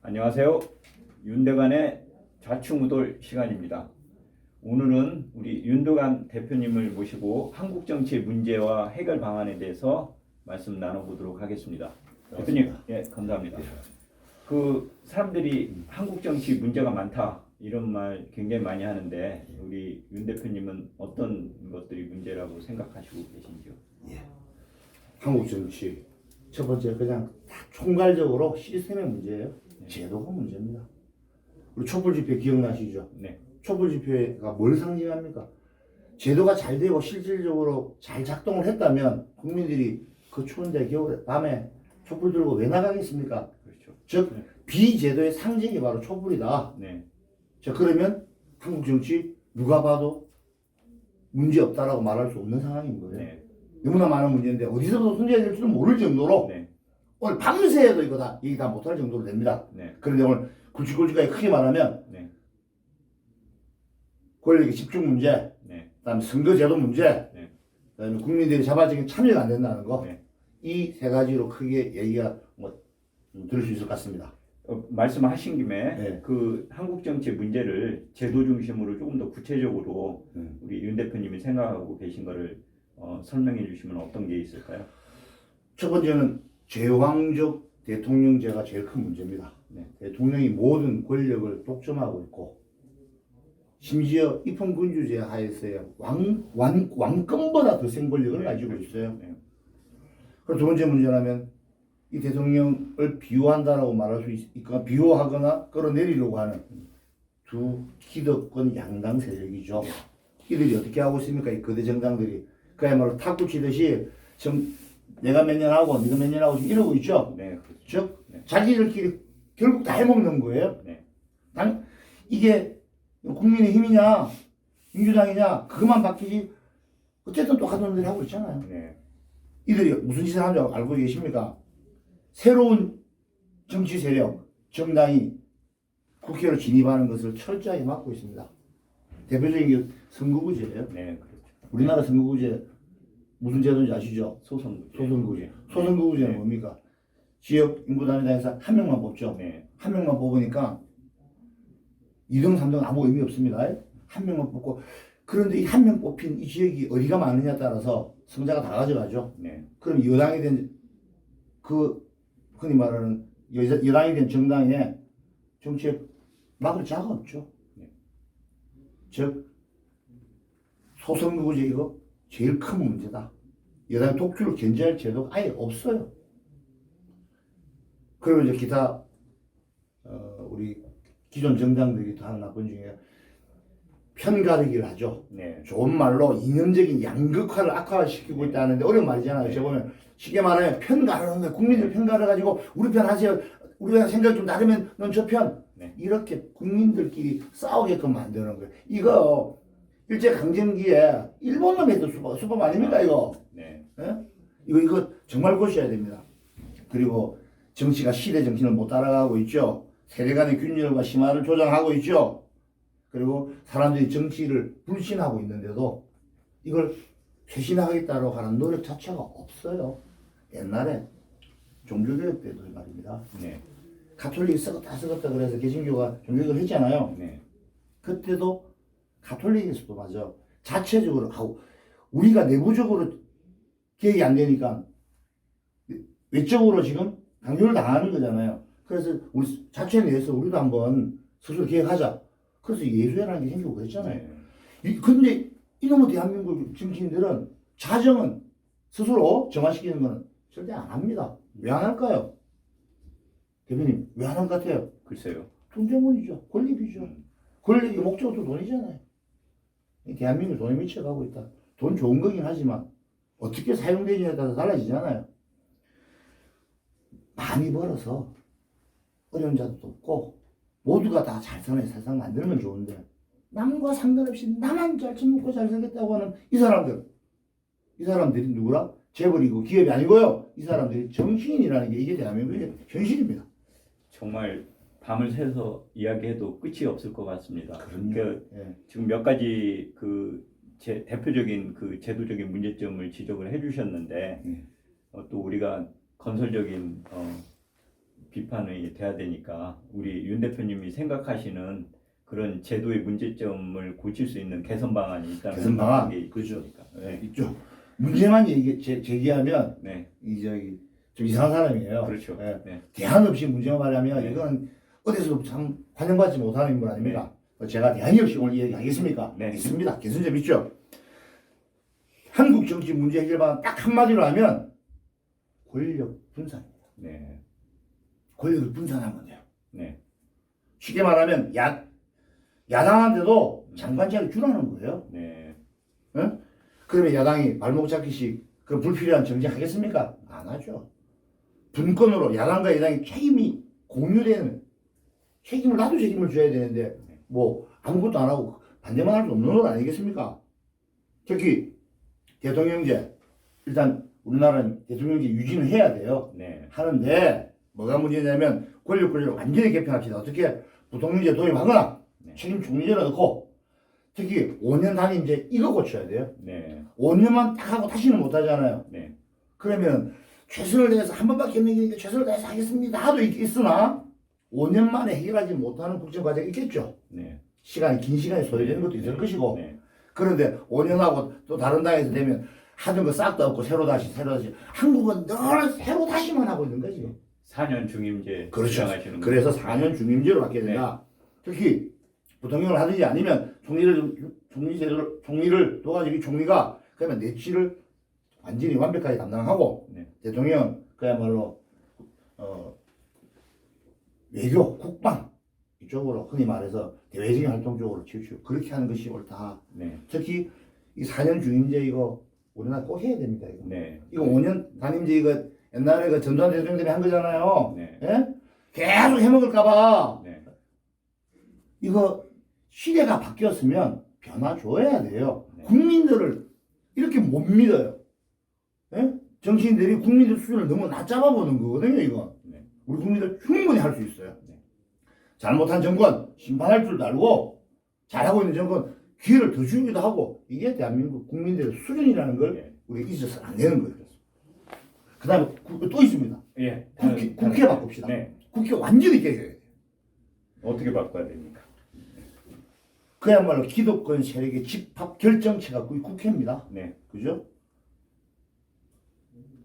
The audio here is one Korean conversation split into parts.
안녕하세요. 윤대관의 좌충우돌 시간입니다. 오늘은 우리 윤대관 대표님을 모시고 한국 정치의 문제와 해결 방안에 대해서 말씀 나눠보도록 하겠습니다. 대표님, 예, 감사합니다. 그 사람들이 한국 정치 문제가 많다 이런 말 굉장히 많이 하는데 우리 윤 대표님은 어떤 것들이 문제라고 생각하시고 계신지요? 예. 한국 정치 첫 번째 그냥 다 총괄적으로 시스템의 문제예요. 제도가 문제입니다. 우리 촛불 집회 기억나시죠? 네. 촛불 집회가 뭘 상징합니까? 제도가 잘 되고 실질적으로 잘 작동을 했다면 국민들이 그 추운데 겨울에 밤에 촛불 들고 왜 나가겠습니까? 그렇죠. 즉 네. 비제도의 상징이 바로 촛불이다. 네. 자, 그러면 한국 정치 누가 봐도 문제 없다라고 말할 수 없는 상황인 거예요. 네. 너무나 많은 문제인데 어디서부터 손대야 될지도 모를 정도로 네. 오늘 밤새도 이거 다 얘기 다 못할 정도로 됩니다. 네. 그런데 오늘 굵직굵직하게 크게 말하면 네. 권력의 집중 문제, 네. 그다음에 선거제도 문제, 네. 그다음에 국민들이 자발적인 참여가 안 된다는 거, 네. 이 세 가지로 크게 얘기가 들을 수 있을 것 같습니다. 말씀하신 김에 네. 그 한국 정치 문제를 제도 중심으로 조금 더 구체적으로 우리 윤 대표님이 생각하고 계신 거를 설명해 주시면 어떤 게 있을까요? 첫 번째는 제왕적 대통령제가 제일 큰 문제입니다. 네. 대통령이 모든 권력을 독점하고 있고 심지어 입헌군주제 하에서의 왕권보다 더 센 권력을 네, 가지고 그렇죠. 있어요. 네. 그리고 두 번째 문제라면 이 대통령을 비호한다라고 말할 수 있거나 비호하거나 끌어내리려고 하는 두 기득권 양당 세력이죠. 이들이 어떻게 하고 있습니까? 이 거대 정당들이 그야말로 탁구 치듯이 내가 몇 년 하고 네가 몇 년 하고 이러고 있죠. 네. 즉 네. 자기들끼리 결국 다 해먹는 거예요. 네. 이게 국민의힘이냐 민주당이냐 그것만 바뀌지 어쨌든 똑같은 놈들이 하고 있잖아요. 네. 이들이 무슨 짓을 하는지 알고 계십니까? 새로운 정치 세력 정당이 국회로 진입하는 것을 철저하게 막고 있습니다. 대표적인 게 선거구제예요. 네. 그렇죠. 우리나라 선거구제 무슨 제도인지 아시죠? 소선구제. 소선구제. 소선거구제는 네. 뭡니까? 지역 인구단위당에서 한 명만 뽑죠. 네. 한 명만 뽑으니까 2등, 3등 아무 의미 없습니다. 한 명만 뽑고 그런데 이 한 명 뽑힌 이 지역이 어디가 많으냐에 따라서 성자가 다 가져가죠. 네. 그럼 여당이 된 그 흔히 말하는 여당이 된 정당의 정치에 막을 자가 없죠. 네. 즉 소선거구제 이거 제일 큰 문제다. 여당 독주를 견제할 제도가 아예 없어요. 그리고 이제 기타 우리 기존 정당들이 다 하는 나쁜 중에 편가르기를 하죠. 네. 좋은 말로 이념적인 양극화를 악화시키고 있다는데 어려운 말이잖아요. 네. 제가 보면 쉽게 말하면 편가르는 거예요. 국민들 편가르가지고 우리 편 하세요. 우리가 생각 좀 다르면 넌 저 편. 네. 이렇게 국민들끼리 싸우게끔 만드는 거예요. 이거 일제강점기에 일본 놈이 했던 수법 아닙니까 이거? 네. 예? 이거 정말 고셔야 됩니다. 그리고 정치가 시대 정신을 못 따라가고 있죠. 세대 간의 균열과 심화를 조장하고 있죠. 그리고 사람들이 정치를 불신하고 있는데도 이걸 쇄신하겠다고 하는 노력 자체가 없어요. 옛날에 종교개혁 때도 말입니다. 네. 가톨릭이 썩었다 그래서 개신교가 종교개혁을 했잖아요. 네. 그때도 가톨릭에서도 맞아 자체적으로 하고 우리가 내부적으로 개혁이 안 되니까 외적으로 지금 강요를 당하는 거잖아요. 그래서 우리 자체 내에서 우리도 한번 스스로 개혁하자. 그래서 예수회라는 게 생기고 그랬잖아요. 네. 근데 이놈의 대한민국 정치인들은 자정은 스스로 정화시키는 거는 절대 안 합니다. 왜 안 할까요? 대표님 왜 안 할 것 같아요? 글쎄요. 돈 때문이죠. 권력이죠. 권력의 목적도 돈이잖아요. 대한민국 돈에 미쳐가고 있다. 돈 좋은 거긴 하지만 어떻게 사용되느냐에 따라서 달라지잖아요. 많이 벌어서 어려운 자도 없고 모두가 다 잘 사는 세상 만들면 좋은데 남과 상관없이 나만 잘 처먹고 잘 살겠다고 하는 이 사람들이 누구라? 재벌이고 기업이 아니고요. 이 사람들이 정치인이라는 게 이게 대한민국의 현실입니다. 정말 밤을 새서 이야기해도 끝이 없을 것 같습니다. 그럼요. 예. 지금 몇 가지 제 대표적인 그 제도적인 문제점을 지적을 해주셨는데 또 우리가 건설적인 비판이 돼야 되니까 우리 윤 대표님이 생각하시는 그런 제도의 문제점을 고칠 수 있는 개선 방안이 있다면 개선 방안? 어떤 게 그렇죠. 있습니까? 네. 있죠. 문제만 제기하면 네. 이 저기 좀 이상한 사람이에요. 그렇죠. 예. 네. 대안 없이 문제만 말하면 네. 이건 어디서도 참 환영받지 못하는 인물 아닙니까? 제가 대안이 없이 오늘 얘기하겠습니까? 네. 있습니다. 개선점 있죠. 한국 정치 문제 해결 방안 딱 한마디로 하면 권력 분산입니다. 네. 권력을 분산하면 돼요. 네. 쉽게 말하면 야당한테도 장관자를 주라는 거예요. 네. 응? 그러면 야당이 발목 잡기식 그 불필요한 정쟁하겠습니까? 안 하죠. 분권으로 야당과 여당이 책임이 공유되는 책임을 나도 책임을 져야 되는데 뭐 아무것도 안 하고 반대만 할 수 없는 건 아니겠습니까? 특히 대통령제 일단 우리나라는 대통령제 유지는 해야 돼요. 네. 하는데 뭐가 문제냐면 권력을 완전히 개편합시다. 어떻게 부통령제 도입하거나 네. 책임 총리제를 넣고 특히 5년 단임제 이거 고쳐야 돼요. 네. 5년만 딱 하고 다시는 못 하잖아요. 네. 그러면 최선을 다해서 한 번밖에 없는 게니까 최선을 다해서 하겠습니다 하도 있으나 5년 만에 해결하지 못하는 국정 과정이 있겠죠. 네. 긴 시간이 소요되는 것도 있을 것이고 네. 그런데 5년하고 또 다른 당에서 되면 하던 거 싹도 없고 새로 다시 한국은 늘 새로 다시만 하고 있는 거지. 4년 중임제 그렇죠. 주장하시는 그래서 거죠? 4년 중임제로 바뀌어야 된다. 특히 부통령을 하든지 아니면 총리를 도와주기 총리가 그러면 내치를 완전히 완벽하게 담당하고 네. 대통령 그야말로 외교, 국방 이쪽으로 흔히 말해서 대외적인 활동 쪽으로 치우치고 그렇게 하는 것이 옳다. 네. 특히 이 4년 중임제 이거 우리나라 꼭 해야 됩니다. 이거. 네. 이거 5년 단임제 이거 옛날에 그 전두환 대통령 때문에 한 거잖아요. 네. 예? 계속 해먹을까봐 네. 이거 시대가 바뀌었으면 변화 줘야 돼요. 네. 국민들을 이렇게 못 믿어요. 예? 정치인들이 국민들 수준을 너무 낮잡아 보는 거거든요. 이건 네. 우리 국민들 충분히 할 수 있어요. 네. 잘못한 정권 심판할 줄도 알고 잘하고 있는 정권 기회를 더 주기도 하고 이게 대한민국 국민들의 수준이라는 걸 네. 우리가 잊어서는 안 되는 거예요. 그 다음에 또 있습니다. 예. 국회 바꿉시다. 네. 국회 완전히 개혁해야 돼요. 어떻게 바꿔야 됩니까? 그야말로 기득권 세력의 집합 결정체가 거의 국회입니다. 네. 그죠?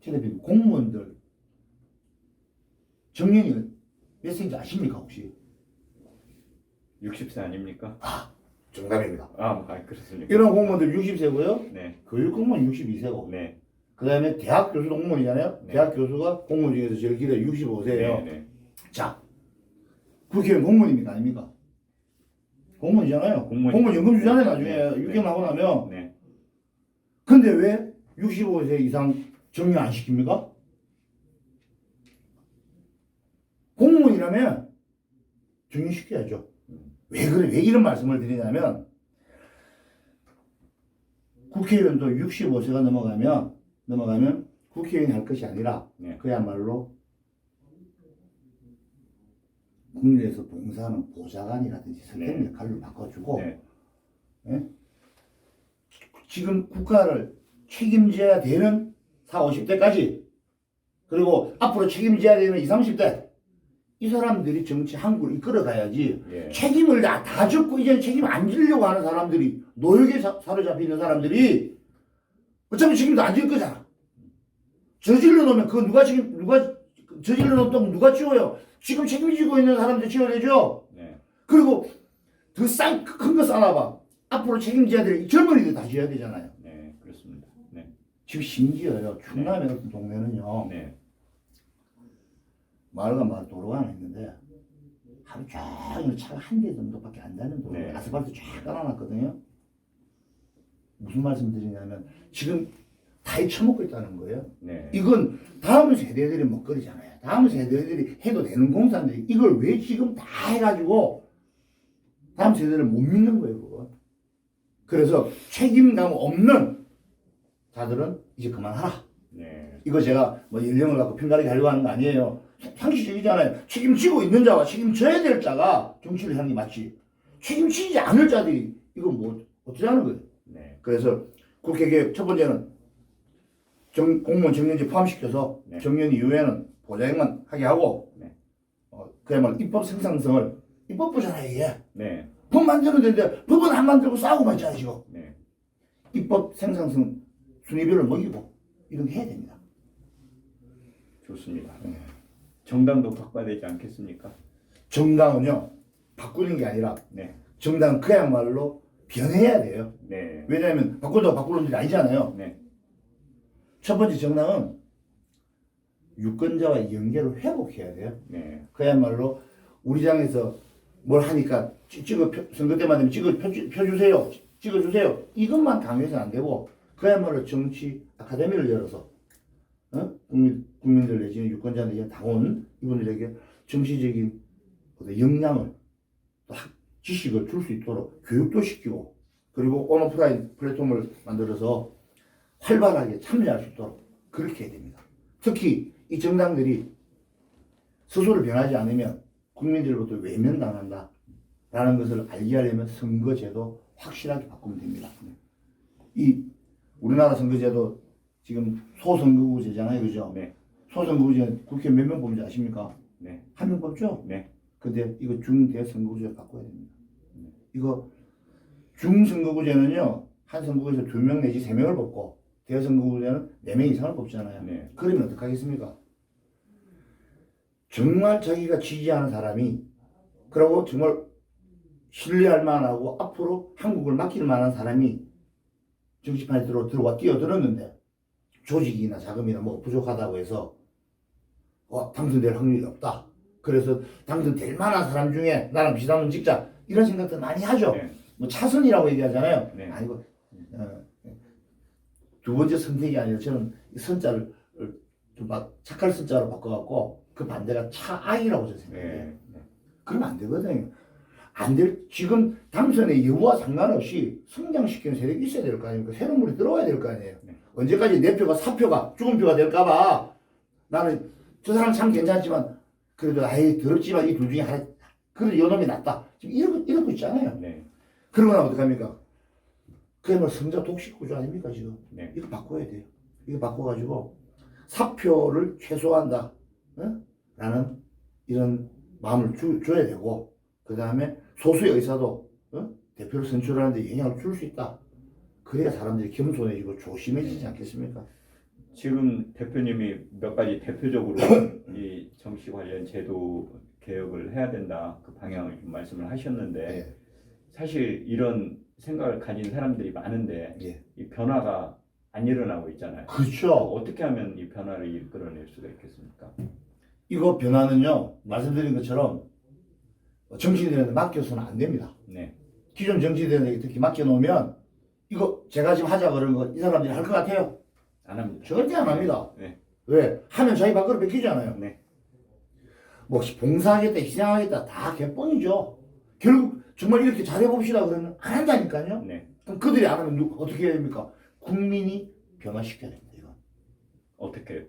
텔레비전 공무원들 정년이 몇 세인지 아십니까 혹시? 60세 아닙니까? 정답입니다. 그렇습니까? 이런 공무원들 60세고요. 네. 교육공무원 62세고. 네. 그 다음에 대학 교수도 공무원이잖아요. 네. 대학 교수가 공무원 중에서 제일 길어요. 65세예요. 네. 자, 국회의원 공무원입니까? 아닙니까? 공무원이잖아요. 공무원 연금 주잖아요. 나중에 네. 6개월 하고 나면. 네. 근데 왜 65세 이상 정년 안 시킵니까? 공무원이라면 정년시켜야죠. 왜 그래? 왜 이런 말씀을 드리냐면 국회의원도 65세가 넘어가면 국회의원이 할 것이 아니라 네. 그야말로 국내에서 봉사하는 보좌관이라든지 선택 네. 역할로 바꿔주고 네. 예? 지금 국가를 책임져야 되는 40, 50대까지 그리고 앞으로 책임져야 되는 20, 30대 이 사람들이 정치 한국을 이끌어가야지 예. 책임을 다 졌고 이제 책임 안 지려고 하는 사람들이 노역에 사로잡혀 있는 사람들이 어차피 책임도 안 질 거잖아. 저질러 놓으면 그거 누가 저질러 놓으면 누가 지워요? 지금 책임지고 있는 사람들 지워내죠. 네. 그리고 더 큰 거 쌓아봐. 앞으로 책임져야 될 젊은이들 다 지어야 되잖아요. 네. 그렇습니다. 네. 지금 심지어요. 충남에 같은 동네는요. 네. 마을과 마을 도로가 하나 있는데 하루 종일 차가 한 대 정도밖에 안 다니는 도로 네. 아스팔트 쫙 깔아놨거든요. 무슨 말씀 드리냐면 지금 다 잊혀먹고 있다는 거예요. 네. 이건 다음 세대들의 먹거리잖아요. 다음 세대들이 해도 되는 공사인데 이걸 왜 지금 다 해가지고 다음 세대를 못 믿는 거예요. 그거. 그래서 책임감 없는 자들은 이제 그만하라. 네. 이거 제가 뭐 연령을 갖고 편가르게 하려고 하는 거 아니에요. 상식적이잖아요. 책임지고 있는 자와 책임져야 될 자가 정치를 하는 게 맞지. 책임지지 않을 자들이 이거 뭐 어떻게 하는 거예요. 네. 그래서 국회 개혁 첫 번째는 공무원 정년제 포함시켜서 네. 정년 이후에는 보좌역만 하게 하고 네. 그야말로 입법 생산성을 입법부잖아요 이게. 네. 법 만드는데 법은 안 만들고 싸우고만 있잖아요 지금. 네. 입법 생산성 순위별로 먹이고 이런 게 해야 됩니다. 좋습니다. 정당도 바꿔야 되지 않겠습니까? 정당은요 바꾸는 게 아니라 네. 정당은 그야말로 변해야 돼요. 네. 왜냐하면 바꾼다고 바꾸는 일이 아니잖아요. 네. 첫 번째 정당은 유권자와 연계를 회복해야 돼요. 네. 그야말로 우리 당에서 뭘 하니까 선거 때만 되면 펴주세요. 찍어주세요. 이것만 강요해서는 안 되고 그야말로 정치 아카데미를 열어서 국민들 내지는 유권자 내지는 당원 이분들에게 정치적인 어떤 역량을 지식을 줄 수 있도록 교육도 시키고 그리고 온오프라인 플랫폼을 만들어서 활발하게 참여할 수 있도록 그렇게 해야 됩니다. 특히 이 정당들이 스스로 변하지 않으면 국민들로부터 외면당한다 라는 것을 알게 하려면 선거제도 확실하게 바꾸면 됩니다. 이 우리나라 선거제도 지금 소선거구제잖아요, 그죠? 네. 소선거구제 국회 몇 명 뽑는지 아십니까? 네. 한 명 뽑죠? 네. 근데 이거 중대선거구제 바꿔야 됩니다. 이거 중선거구제는요 한 선거구에서 2명 내지 3명을 뽑고 대선거구제는 4명 이상을 뽑잖아요. 네. 그러면 어떡하겠습니까? 정말 자기가 지지하는 사람이 그리고 정말 신뢰할 만하고 앞으로 한국을 맡길 만한 사람이 정치판에 들어와 뛰어들었는데 조직이나 자금이나 뭐 부족하다고 해서 당선될 확률이 없다. 그래서 당선될 만한 사람 중에 나랑 비슷한 분 찍자 이런 생각들 많이 하죠. 네. 뭐 차선이라고 얘기하잖아요. 네. 아니고 두 번째 선택이 아니라 저는 이 선자를 좀 착할 선자로 바꿔갖고 그 반대가 차악이라고 저는 생각해요. 네. 네. 그러면 안 되거든요. 안 될, 지금 당선의 여부와 상관없이 성장시키는 세력이 있어야 될 거 아닙니까? 새로운 물이 들어와야 될 거 아니에요. 네. 언제까지 내 표가 사표가 죽은 표가 될까봐 나는 저 사람 참 괜찮지만 그래도 아예 더럽지만 이 둘 중에 하나 그래도 요놈이 낫다. 지금 이러고 있잖아요. 네. 그러고 나면 어떡합니까? 그야말로 성자 독식 구조 아닙니까 지금? 네. 이거 바꿔야 돼요. 이거 바꿔가지고 사표를 최소화한다. 라는 이런 마음을 줘야 되고 그 다음에 소수의 의사도 대표를 선출하는데 영향을 줄 수 있다. 그래야 사람들이 겸손해지고 조심해지지 않겠습니까? 지금 대표님이 몇 가지 대표적으로 이 정치 관련 제도 개혁을 해야 된다 그 방향을 좀 말씀을 하셨는데 예. 사실 이런 생각을 가진 사람들이 많은데 예. 이 변화가 안 일어나고 있잖아요. 그렇죠. 어떻게 하면 이 변화를 이끌어낼 수가 있겠습니까? 이거 변화는요 말씀드린 것처럼 정치인들한테 맡겨서는 안 됩니다. 네. 기존 정치인들에게 특히 맡겨놓으면 이거 제가 지금 하자 그런 거 이 사람들이 할 것 같아요? 안 합니다. 절대 안 합니다. 네. 왜? 하면 자기 밖으로 뺏기잖아요. 네. 뭐 봉사하겠다 희생하겠다 다 개뻥이죠. 결국 정말 이렇게 잘해봅시다 그러면 안 한다니까요. 네. 그럼 그들이 안 하면 어떻게 해야 됩니까? 국민이 변화시켜야 됩니다. 이건 어떻게?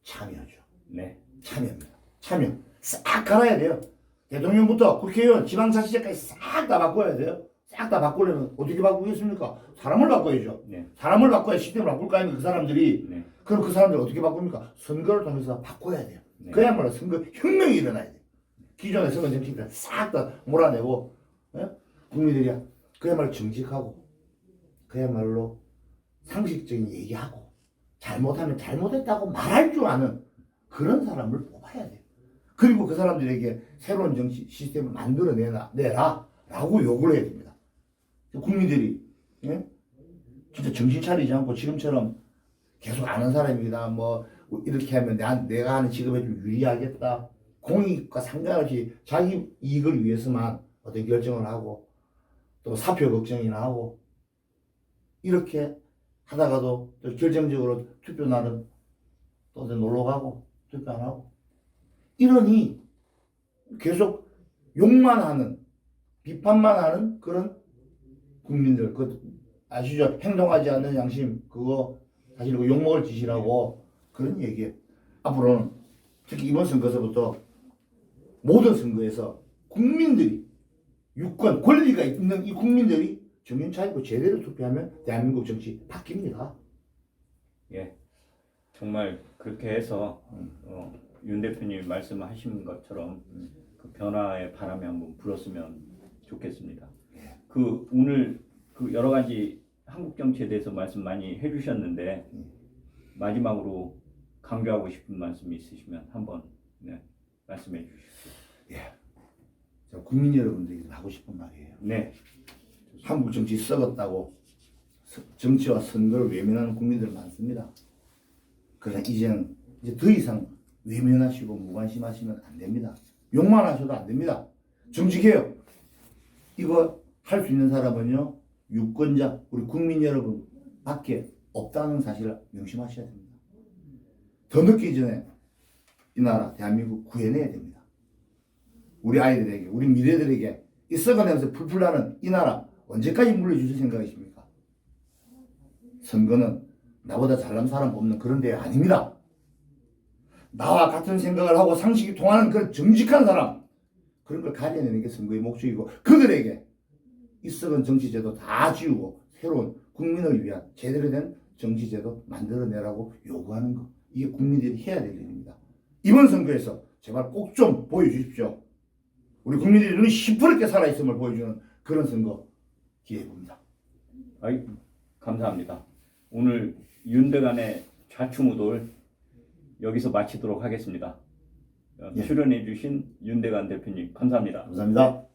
참여죠. 네. 참여입니다. 참여 싹 갈아야 돼요. 대통령부터 국회의원 지방자치제까지 싹 다 바꿔야 돼요. 싹 다 바꾸려면 어떻게 바꾸겠습니까? 사람을 바꿔야죠. 네. 사람을 바꿔야 시스템을 바꿀 거 아닙니까? 그 사람들이. 네. 그럼 그 사람들 어떻게 바꿉니까? 선거를 통해서 바꿔야 돼요. 네. 그야말로 선거 혁명이 일어나야 돼요. 기존의 선거 정치인들 싹 다 몰아내고 국민들이 그야말로 정직하고 그야말로 상식적인 얘기하고 잘못하면 잘못했다고 말할 줄 아는 그런 사람을 뽑아야 돼요. 그리고 그 사람들에게 새로운 정치 시스템을 만들어내라 라고 요구를 해야 됩니다. 국민들이 진짜 정신 차리지 않고 지금처럼 계속 아는 사람이다 뭐 이렇게 하면 내가 하는 직업에 좀 유리하겠다 공익과 상관없이 자기 이익을 위해서만 어떤 결정을 하고 또 사표 걱정이나 하고 이렇게 하다가도 또 결정적으로 투표 날은 또 어디 놀러 가고 투표 안 하고 이러니 계속 욕만 하는 비판만 하는 그런 국민들 그 아시죠? 행동하지 않는 양심 그거 사실 그 욕먹을 짓이라고 그런 얘기예요. 앞으로는 특히 이번 선거에서부터 모든 선거에서 국민들이 유권 권리가 있는 이 국민들이 정신 차리고 제대로 투표하면 대한민국 정치 바뀝니다. 예. 정말 그렇게 해서 윤 대표님 말씀하신 것처럼 그 변화의 바람이 한번 불었으면 좋겠습니다. 그 오늘 그 여러 가지 한국 정치에 대해서 말씀 많이 해주셨는데 마지막으로 강조하고 싶은 말씀이 있으시면 한번 말씀해 주십시오. 저 국민 여러분들에게 하고 싶은 말이에요. 네, 한국 정치 썩었다고 정치와 선거를 외면하는 국민들 많습니다. 그러나 이제는 이제 더 이상 외면하시고 무관심하시면 안 됩니다. 욕만 하셔도 안 됩니다. 정치개혁 이거 할 수 있는 사람은요 유권자 우리 국민 여러분 밖에 없다는 사실을 명심하셔야 됩니다. 더 늦기 전에 이 나라 대한민국 구해내야 됩니다. 우리 아이들에게 우리 미래들에게 이 썩어내면서 풀풀 나는 이 나라 언제까지 물려주실 생각이십니까? 선거는 나보다 잘난 사람 뽑는 그런 데 아닙니다. 나와 같은 생각을 하고 상식이 통하는 그런 정직한 사람 그런 걸 가려내는 게 선거의 목적이고 그들에게 이 썩은 정치제도 다 지우고 새로운 국민을 위한 제대로 된 정치제도 만들어내라고 요구하는 거 이게 국민들이 해야 될 일입니다. 이번 선거에서 제발 꼭 좀 보여주십시오. 우리 국민들이 눈이 시퍼렇게 살아있음을 보여주는 그런 선거 기회해 봅니다. 아이, 감사합니다. 오늘 윤대관의 좌충우돌 여기서 마치도록 하겠습니다. 출연해 주신 윤대관 대표님 감사합니다. 감사합니다.